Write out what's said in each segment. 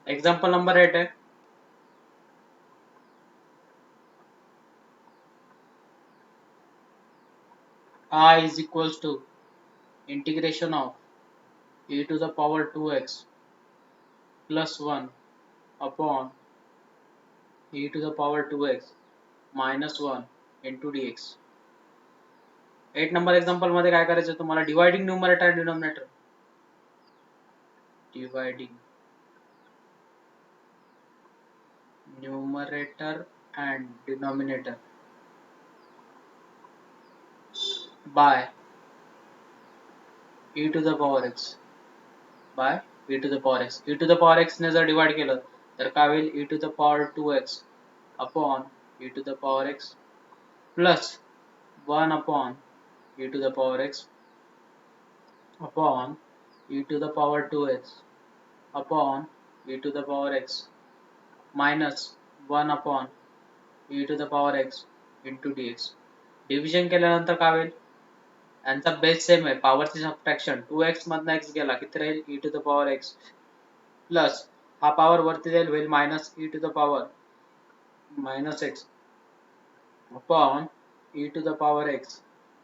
Example number 8 है I is equals to integration of e to the power 2x plus 1 upon e to the power 2x minus 1 into dx. 8 number example मध्ये काय करायचं तुम्हाला dividing numerator आणि denominator dividing numerator and denominator by e to the power x by e to the power x. e to the power x ने जर divide केलं तर काय होईल e to the power 2x upon e to the power x plus 1 upon e to the power x upon e to the power 2x upon e to the power x minus 1 upon e to the power x into dx. Division केल्यानंतर काय होईल यांचा base same आहे पॉवरची subtraction 2x मधनं x गेला किती राहील e to the power x plus हा पॉवर वरती जाईल होईल minus e to the power minus x upon e to the power x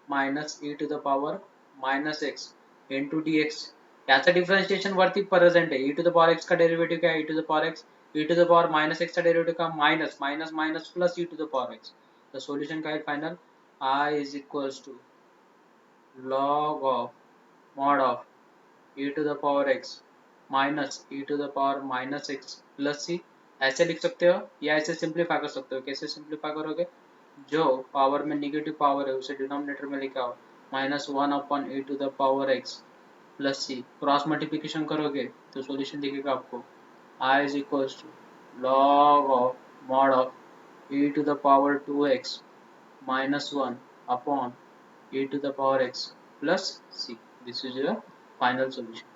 minus e to the power minus x into dx. याचं differentiation वरती present आहे e to the power x का derivative काय e to the power x e to the power minus x चा derivative का minus minus minus plus e to the power x. तर solution काय final I is equals to log of mod of e to the power x minus e to the power minus x plus c. ऐसे लिख सकते हो या ऐसे simplify कर सकते हो. कैसे सिंप्लीफाई करोगे जो पावर में निगेटिव पावर है उसे डिनोमिनेटर में लिखा हो minus 1 upon e to the power x plus C. Cross multiplication करोगे तो सॉल्यूशन दिखेगा आपको I is equals to log of mod of e to the power 2x minus 1 upon e to the power x plus c. This is your final solution.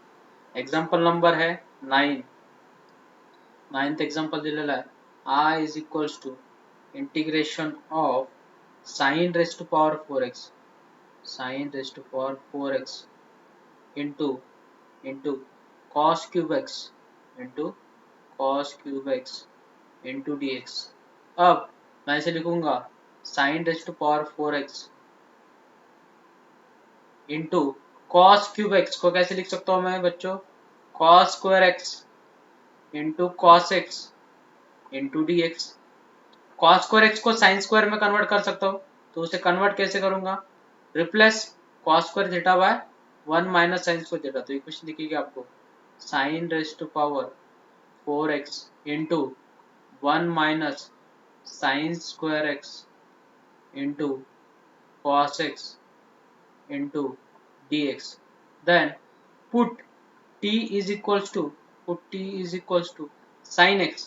Example number है 9. 9th example दिलेला आहे I is equals to integration of sin raised to power 4x sin raised to power 4x into cos cube x into cos cube x into dx. अब मैं इसे लिखूंगा sin raised to power 4x into cos cube x को कैसे लिख सकता हूं मैं बच्चों cos square x into cos x into d x. Cos square x को साइन स्क्वायर में कन्वर्ट कर सकता हूं तो उसे कन्वर्ट कैसे करूंगा replace cos square theta by 1 minus sine square theta. तो इक्वेशन दिखेगी आपको sine raise to power 4x into 1 minus sine square x into cos x into dx. Then put t is equals to sin x.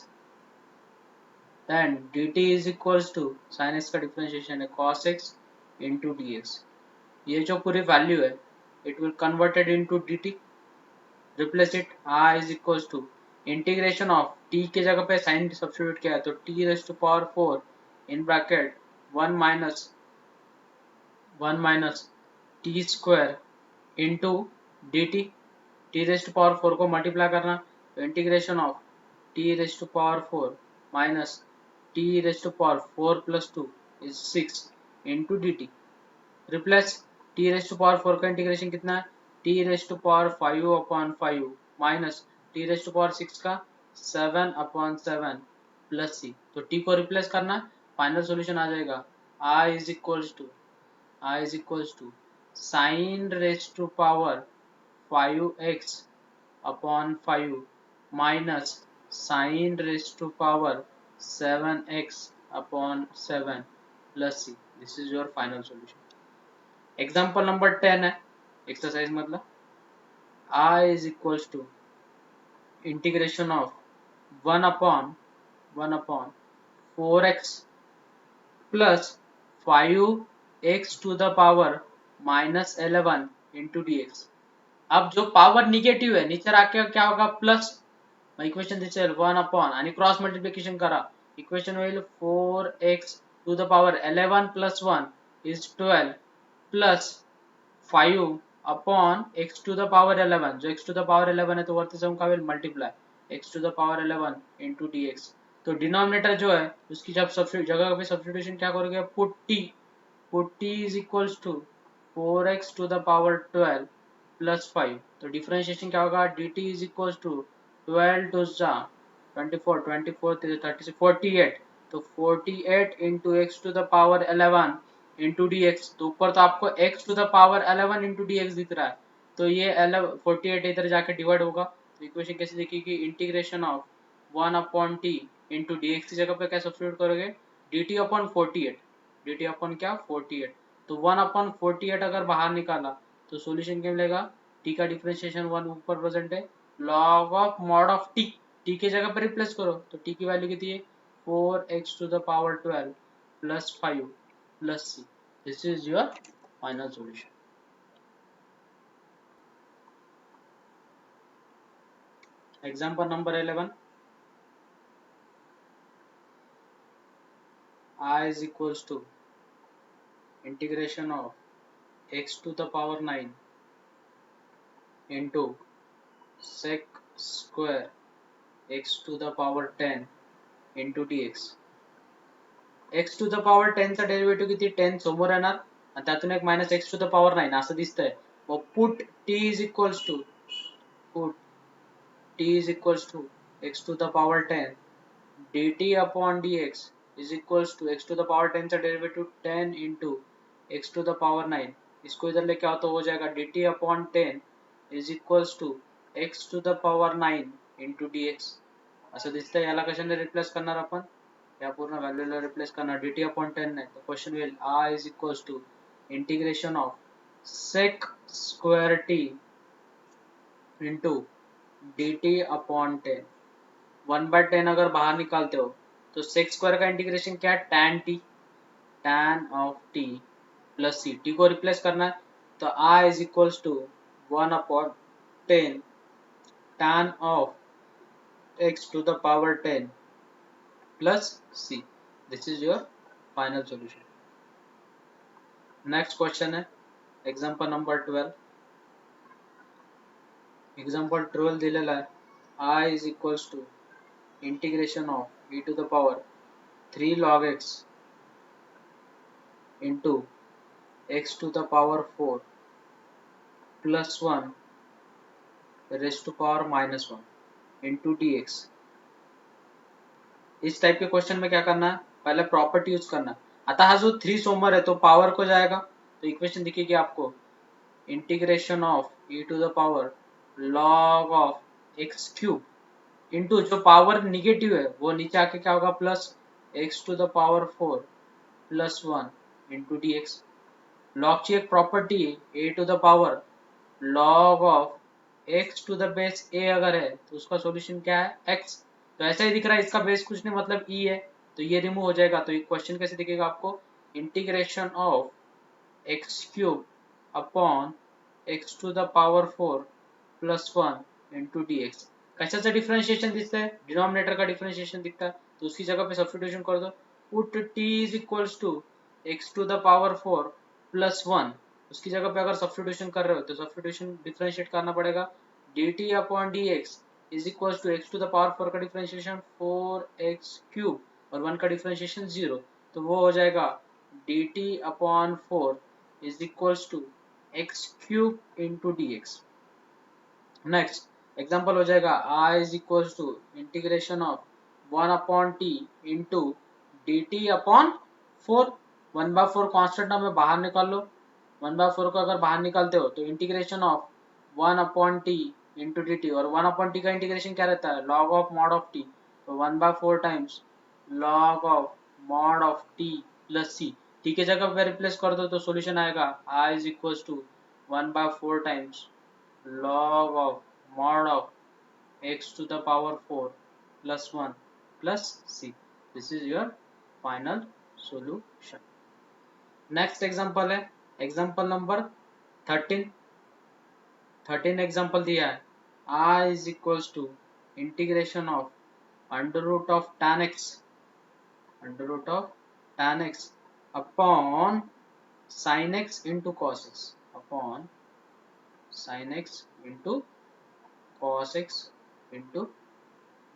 Then dt is equals to sin x का differentiation है cos x into dx. ये जो पूरी value है it will converted into dt. Replace it I is equals to integration of t के जगह पे sin substitute किया है तो t raised to power 4 in bracket 1 minus t square into d t. T raise to power 4 को multiply करना तो integration of t raise to power 4 minus t raise to power 4 plus 2 is 6 into d t. Replace t raise to power 4 का integration कितना है t raise to power 5 upon 5 minus t raise to power 6 का 7 upon 7 plus सी. तो T को replace करना final solution आ जाएगा I is equals to sin raised to power 5x upon 5 minus sin raised to power 7x upon 7 plus c. This is your final solution. Example number 10 है exercise मतलब I is equals to integration of 1 upon 4x plus 5x to the power minus 11 into dx. अब जो power negative आहे नीचे आके क्या होगा plus मग equation दिसेल 1 अपॉन आणि क्रॉस मल्टिप्लिकेशन करा इक्वेशन होईल 4x to the power 11 plus 1 is 12 plus 5 upon x to the power 11 जो x टू द पावर 11 है तो वरती जाऊन काय होईल multiply x to the power 11 into dx। तो डिनोमिनेटर जो है उसकी जब जगह पे सब्स्टिट्यूशन क्या करोगे, put t is equals to 4x to the power 12 plus 5। तो डिफरेंशिएशन क्या होगा, dt is equals to 12 to the 24 24 36 48। तो 48 into x to the power 11 into dx। तो ऊपर तो आपको x to the power 11 into dx दिख रहा है, तो ये 48 इधर जाके डिवाइड होगा। तो इक्वेशन कैसे दिखेगी, integration of 1 upon t into d x की जगह पे क्या सब्स्टिट्यूट करोगे, D t upon 48, D t upon क्या 48। तो 1 अपॉन 48 अगर बाहर निकाला तो सोल्यूशन क्या मिलेगा, टी का डिफरेंशिएशन 1 ऊपर प्रेजेंट है, log of mod of T, T की जगह पे रिप्लेस करो तो टी की वैल्यू कितनी है 4x to the power 12 plus 5 plus c। This is your final solution. Example number 11, I is equals to integration of x to the power 9 into sec square x to the power 10 into dx। x to the power 10 चा derivative किती 10 समोर येणार आणि त्यातून एक minus x to the power 9 असं दिसतंय। मग put t is equals to put t is equals to x to the power 10 dt upon dx is equals to x to the power 10 चा derivative 10 into x to the power 9। इसको इधर लेके आओ तो हो जाएगा dt upon 10 is equals to x to the power 9 into dx। असं दिसतंय, याला कशाने रिप्लेस करणार आपण, या पूर्ण व्हॅल्यूला रिप्लेस करणार dt upon 10 नाही। तो क्वेश्चन होईल I is equals to integration of sec square t into dt upon 10। 1/10 अगर बाहर निकालते हो तो सेक स्क्वायर का इंटीग्रेशन क्या है, tan of t plus c, t को रिप्लेस करना है तो i is equals to 1/10 tan of x to the power 10 plus c। This is your final solution. Next question है एग्जांपल नंबर 12। एग्जांपल 12 दिलेला आहे i is equals to integration of e to the power 3 log x into x to the power 4 plus 1 raised to power minus 1 into dx। इस type के question में क्या करना है, पहले प्रॉपर्टी यूज करना है। आता हा जो 3 सोमर है तो पावर को जाएगा, तो इक्वेशन दिखेगी आपको integration of e to the power log of x cube into जो पावर निगेटिव है वो नीचे आके क्या होगा plus x to the power 4 plus 1 into dx। Log की एक property a to the power log of x to the base a अगर है तो उसका सॉल्यूशन क्या है x। तो ऐसा ही दिख रहा है, इसका बेस कुछ नहीं मतलब e है, तो ये रिमूव हो जाएगा। तो ये क्वेश्चन कैसे दिखेगा आपको, integration of x cube upon x to the power 4 plus 1 into dx। कशाचं डिफरेंशिएशन दिसतंय, डिनोमिनेटर का डिफरेंशिएशन दिखता है, तो उसकी जगह पे सब्स्टिट्यूशन कर दो। Put t is equals to x to the power 4 plus 1, उसकी जगह पे अगर सब्स्टिट्यूशन कर रहे हो तो सब्स्टिट्यूशन डिफरेंशिएट करना पड़ेगा। dt upon dx is equals to x to the power 4 का डिफरेंशिएशन 4x क्यूब और 1 का डिफरेंशिएशन 0, तो वो हो जाएगा dt upon 4 is equals to x cube into dx। Next example हो जाएगा i is equals to integration of 1 upon t into dt upon 4। 1/4 constant ना में बाहर निकाल लो, 1/4 को अगर बाहर निकालते हो तो integration of 1 upon t into d t, और 1 अपॉन टी का इंटीग्रेशन क्या रहता है log of mod of t, तो 1/4 times log of mod of t plus c. T के जगह पे रिप्लेस कर दो तो सॉल्यूशन आएगा i is equals to 1/4 times log of mod of x to the power 4 plus 1 plus c। This is your final solution। Next example है example number 13। 13 example दिया है i is equals to integration of under root of tan x upon sin x into cos x upon sin x into cos x into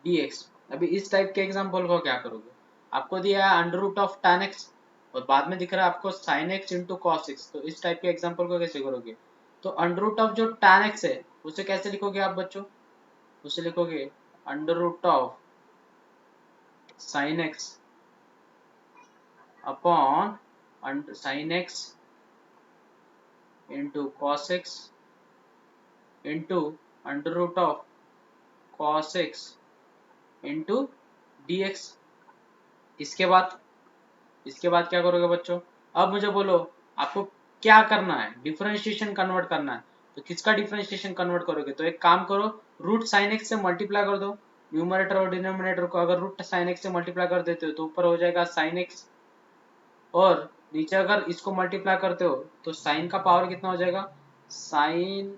dx। अभी इस type के example को क्या करोगे, आपको दिया है under root of tan x और बाद में दिख रहा है आपको sin x इंटू कॉस x, तो इस टाइप के एग्जांपल को कैसे करोगे, तो अंडर रूट ऑफ जो tan x है उसे कैसे लिखोगे आप बच्चों, उसे लिखोगे under root of sin x upon sin x into cos x into under root of cos x into dx। इसके बाद क्या करोगे बच्चों, अब मुझे बोलो आपको क्या करना है, डिफरेंशिएशन कन्वर्ट करना है, तो किसका डिफरेंशिएशन कन्वर्ट करोगे, तो एक काम करो रूट साइन एक्स से मल्टीप्लाई कर दो, न्यूमरेटर और डिनोमिनेटर को अगर रूट साइन एक्स से मल्टीप्लाई कर देते हो तो ऊपर हो जाएगा साइन एक्स, और नीचे अगर इसको मल्टीप्लाई करते हो तो साइन का पावर कितना हो जाएगा, sine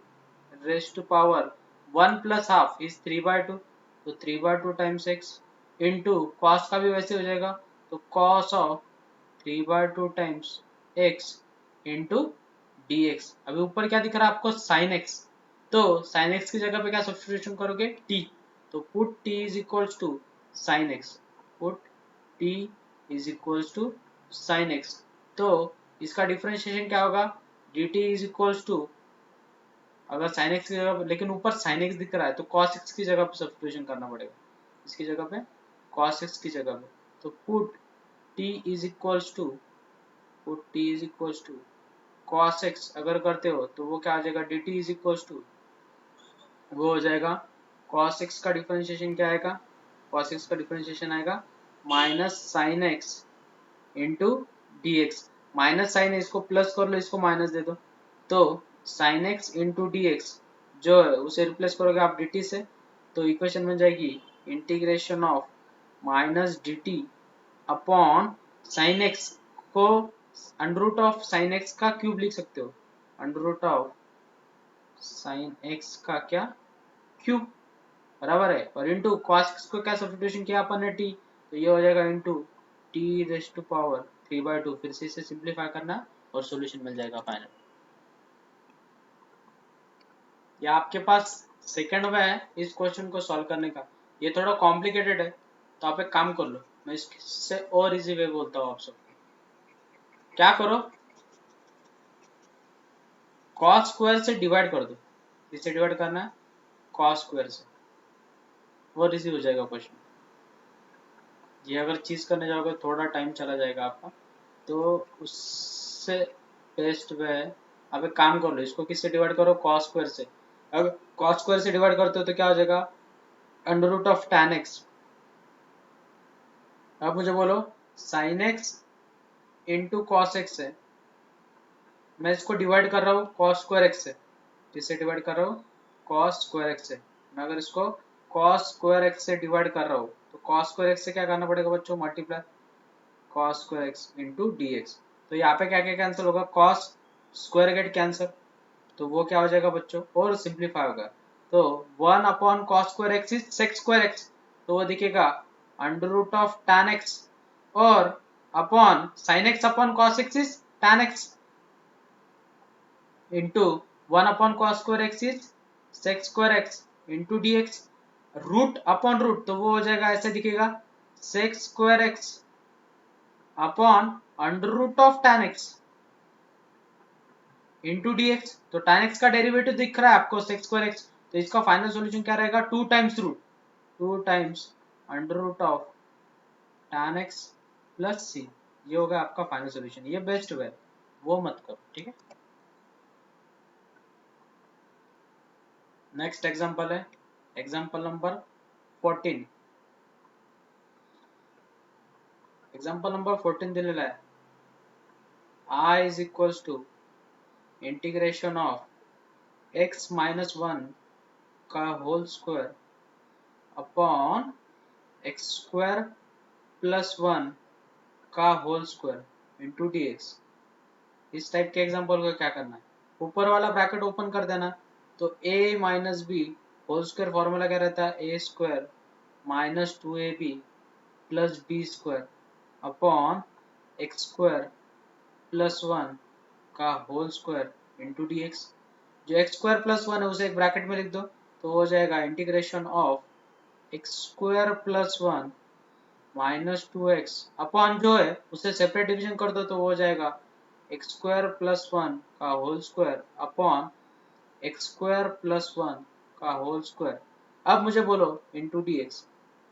raised to power 1 plus half is 3/2, तो 3/2 टाइम्स एक्स इंटू कॉस का भी वैसे हो जाएगा, तो cos of 3/2 times x into d x. अभी ऊपर क्या दिख रहा है आपको साइन एक्स, तो साइन एक्स की जगह पे क्या सब्स्टिट्यूशन करोगे टी, तो put t is equals to sine x, put t is equals to sine x, तो इसका डिफरेंशिएशन क्या होगा, d t is equals to, अगर साइन एक्स की जगह, लेकिन ऊपर साइन एक्स दिख रहा है तो कॉस एक्स की जगह पे सब्स्टिट्यूशन करना पड़ेगा, इसकी जगह पे कॉस एक्स की जगह पे, तो put t is equals to, put t is equals to cos x अगर करते हो तो वो क्या आ जाएगा, dt इज इक्वल्स टू, वो हो जाएगा cos x का डिफरेंशिएशन क्या आएगा, cos x का डिफरेंशिएशन आएगा minus sine x into d x, minus sine है इसको प्लस कर लो, इसको माइनस दे दो, तो sine x into d x जो है उसे रिप्लेस करोगे आप dt से, तो इक्वेशन बन जाएगी integration of minus d t upon sine x को under root of sine x का क्यूब लिख सकते हो, under root of sine x का क्या क्यूब, बराबर है, और इंटू कॉस एक्स को क्या सब्स्टिट्यूशन किया अपन ने टी, तो ये हो जाएगा into t raise to power 3/2, फिर से इसे सिंप्लीफाई करना और सॉल्यूशन मिल जाएगा फाइनल। ये आपके पास सेकंड वे है इस क्वेश्चन को सॉल्व करने का, ये थोड़ा कॉम्प्लिकेटेड है तो आप एक काम कर लो, मैं इससे और इजी वे बोलता हूँ आप सबको, क्या करो cos स्क्वायर से डिवाइड कर दो, किससे डिवाइड करना है, cos स्क्वायर से, और इजी हो जाएगा क्वेश्चन। ये अगर चीज करने जाओगे थोड़ा टाइम चला जाएगा आपका, तो उससे बेस्ट वे है आप एक काम कर लो, इसको किससे डिवाइड करो, cos स्क्वायर से, अगर cos स्क्वायर से डिवाइड करते हो तो क्या हो जाएगा under root of tan x, अब मुझे बोलो sin x इंटू कॉस एक्स है, मैं इसको डिवाइड कर रहा हूँ cos स्क्वायर x से, किससे डिवाइड कर रहा हूँ cos स्क्वायर x से, मैं अगर इसको cos स्क्वायर x से डिवाइड कर रहा हूँ तो cos स्क्वायर x से क्या करना पड़ेगा बच्चों, multiply cos square x into d x, तो यहाँ पे क्या क्या कैंसिल होगा, cos स्क्वायर गेट कैंसिल, तो वो क्या हो जाएगा बच्चों, और सिंप्लीफाई होगा, तो 1 upon cos square x is sec square x, तो वो दिखेगा under root of tan x, और upon sin x upon cos x is tan x into 1 upon cos square x is sec square x into d x, root upon root तो वो हो जाएगा ऐसे दिखेगा sec square x upon under root of tan x into d x, तो tan x का derivative दिख रहा है आपको sec स्क्वायर x, तो इसका फाइनल सॉल्यूशन क्या रहेगा 2 times root, 2 times under root of tan x plus c, ये होगा आपका फाइनल सॉल्यूशन, ये बेस्ट वे, वो मत करो, ठीक है। नेक्स्ट एग्जांपल है एग्जांपल नंबर 14, एग्जांपल नंबर 14 दिलेला आहे, I is equals to integration of x minus 1 का whole square upon x square plus 1 का whole square into d x, इस टाइप के एग्जांपल को क्या करना है, ऊपर वाला ब्रैकेट ओपन कर देना, तो a minus b whole square formula क्या रहता है, a square minus 2ab plus b square upon x square plus 1 का whole square into d x, जो एक्स स्क्वायर प्लस 1 है उसे एक ब्रैकेट में लिख दो, तो हो जाएगा integration of x square plus one minus 2x upon जो है उसे सेपरेट डिवीजन कर दो तो वो हो जाएगा एक्स स्क्वायर प्लस वन का whole square upon x square plus one का होल स्क्वायर। अब मुझे बोलो इंटू डी एक्स।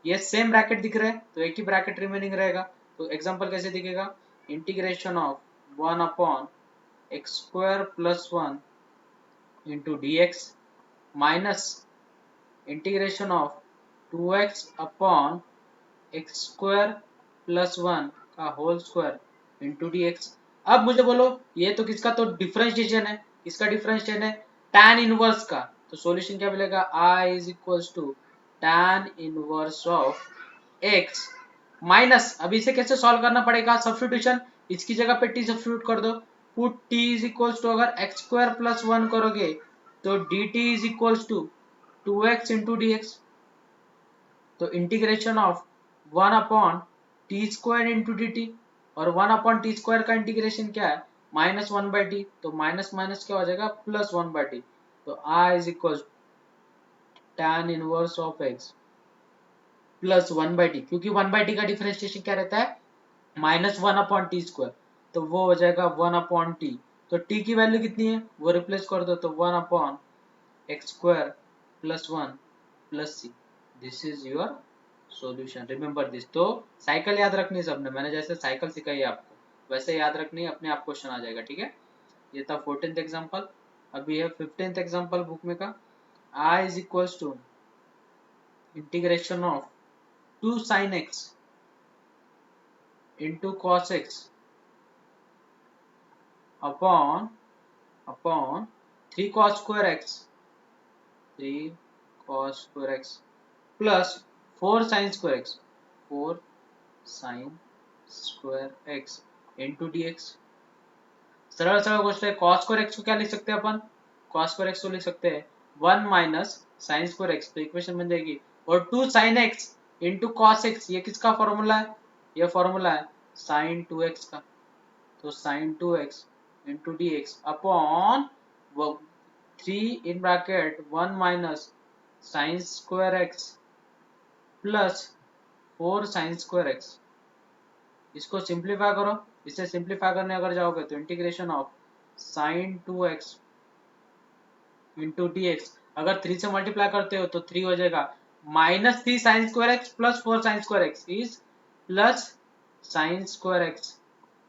ये सेम ब्रैकेट दिख रहा है तो एक ही ब्रैकेट रिमेनिंग रहेगा। तो एग्जांपल कैसे दिखेगा, integration of one upon x square plus one into d x minus integration of 2x upon x square plus one का whole square into d x. अब मुझे बोलो ये तो किसका तो डिफरेंशिएशन है, इसका डिफरेंशिएशन है tan इनवर्स का। तो सॉल्यूशन क्या मिलेगा, I is equals to tan inverse of x minus. अब इसे कैसे सॉल्व करना पड़ेगा, सब्स्टिट्यूशन, इसकी जगह पे t सब्स्टिट्यूट कर दो। Put t is equals to अगर एक्स स्क्वायर प्लस वन करोगे तो dt is equals to 2x into d x. तो integration of one upon t square into d t, और वन अपॉन टी स्क्वायर का integration क्या है minus one by t, तो minus minus क्या हो जाएगा प्लस वन बाई टी। तो I is equal tan inverse of x plus one by t, क्योंकि वन बाई टी का डिफरेंशिएशन क्या रहता है minus one upon t square, तो वो हो जाएगा वन अपॉन टी। तो टी की वैल्यू कितनी है वो रिप्लेस कर दो, तो one upon x square plus one plus c. This is your solution. Remember this. तो साइकिल याद रखनी है सबने, मैंने जैसे साइकिल सिखाई है आपको वैसे याद रखनी है, अपने आप क्वेश्चन आ जाएगा। ठीक है, ये था 14th एग्जांपल। अभी है 15th एग्जांपल बुक में का। I is equals to integration of 2 sin x into cos x upon 3 cos square x 3 cos square x plus 4 sin square x 4 sin square x into dx। सरल सरल question है। cos square x को क्या लिख सकते हैं अपन, cos square x को लिख सकते हैं 1 माइनस sin square x, तो इक्वेशन बन जाएगी। और 2 sin x into cos x, ये किसका फॉर्मूला है, ये फॉर्मूला है sin 2x का। तो sin 2x into dx upon 3 in bracket 1 minus sin square x plus 4 sin square x। इसको सिंप्लीफाई करो, इसे सिंप्लीफाई करने अगर जाओगे तो integration of sin 2x into d x, अगर 3 से मल्टीप्लाई करते हो तो 3 हो जाएगा minus 3 sign square x plus 4 sign square x is plus sine square x.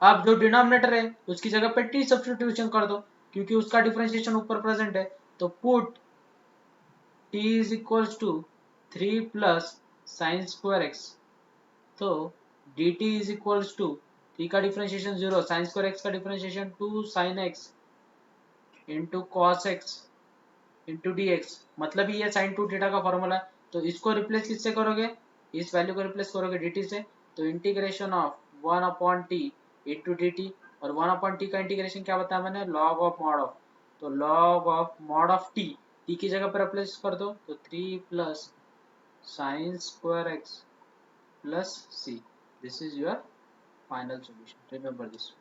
अब जो डिनोमिनेटर है उसकी जगह पे टी सब्स्टिट्यूशन कर दो, क्योंकि उसका डिफरेंशिएशन ऊपर प्रेजेंट है। तो put t is equals to 3 plus sine square x. तो dt is equals to t का डिफरेंशिएशन 0, साइन स्क्वायर एक्स का differentiation 2 sine x into cos x into d x, मतलब ये साइन टू थीटा का formula है। तो इसको replace किससे करोगे, इस वैल्यू को रिप्लेस करोगे dt से। तो integration of one upon t into d t, और वन अपॉन टी का इंटीग्रेशन क्या बताया मैंने, लॉग ऑफ मॉड ऑफ। तो log of mod of t की जगह पर रिप्लेस कर दो तो 3 plus sine square x plus c. This is your final solution. Remember this.